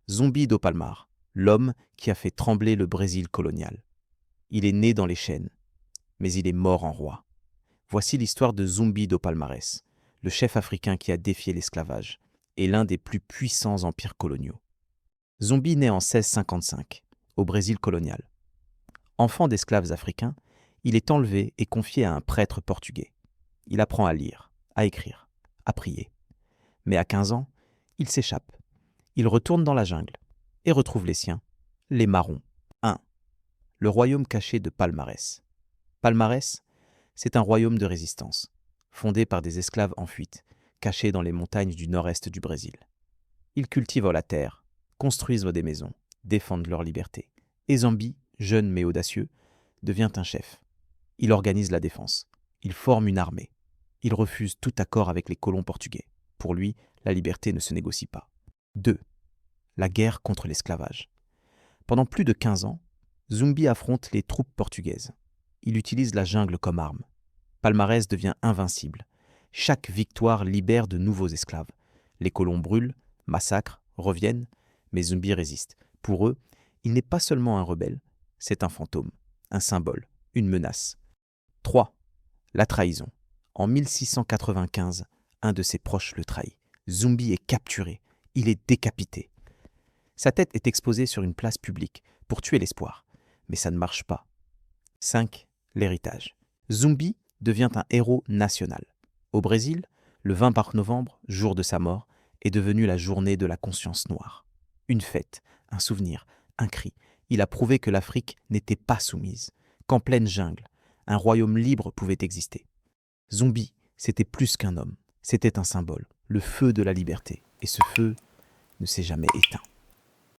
Zumbi do Palmar, l'homme qui a fait trembler le Brésil colonial. Il est né dans les chaînes, mais il est mort en roi. Voici l'histoire de Zumbi do Palmares, le chef africain qui a défié l'esclavage, et l'un des plus puissants empires coloniaux. Zumbi naît en 1655, au Brésil colonial. Enfant d'esclaves africains, il est enlevé et confié à un prêtre portugais. Il apprend à lire, à écrire, à prier. Mais à 15 ans, il s'échappe. Il retourne dans la jungle et retrouve les siens, les Marrons. 1. Le royaume caché de Palmares. Palmares, c'est un royaume de résistance, fondé par des esclaves en fuite, cachés dans les montagnes du nord-est du Brésil. Ils cultivent la terre, construisent des maisons, défendent leur liberté. Et Zumbi, jeune mais audacieux, devient un chef. Il organise la défense. Il forme une armée. Il refuse tout accord avec les colons portugais. Pour lui, la liberté ne se négocie pas. 2. La guerre contre l'esclavage. Pendant plus de 15 ans, Zumbi affronte les troupes portugaises. Il utilise la jungle comme arme. Palmares devient invincible. Chaque victoire libère de nouveaux esclaves. Les colons brûlent, massacrent, reviennent, mais Zumbi résiste. Pour eux, il n'est pas seulement un rebelle, c'est un fantôme, un symbole, une menace. 3. La trahison. En 1695, un de ses proches le trahit. Zumbi est capturé, il est décapité. Sa tête est exposée sur une place publique pour tuer l'espoir, mais ça ne marche pas. 5. L'héritage. Zumbi devient un héros national. Au Brésil, le 20 novembre, jour de sa mort, est devenu la journée de la conscience noire. Une fête, un souvenir, un cri. Il a prouvé que l'Afrique n'était pas soumise, qu'en pleine jungle, un royaume libre pouvait exister. Zumbi, c'était plus qu'un homme, c'était un symbole, le feu de la liberté. Et ce feu ne s'est jamais éteint.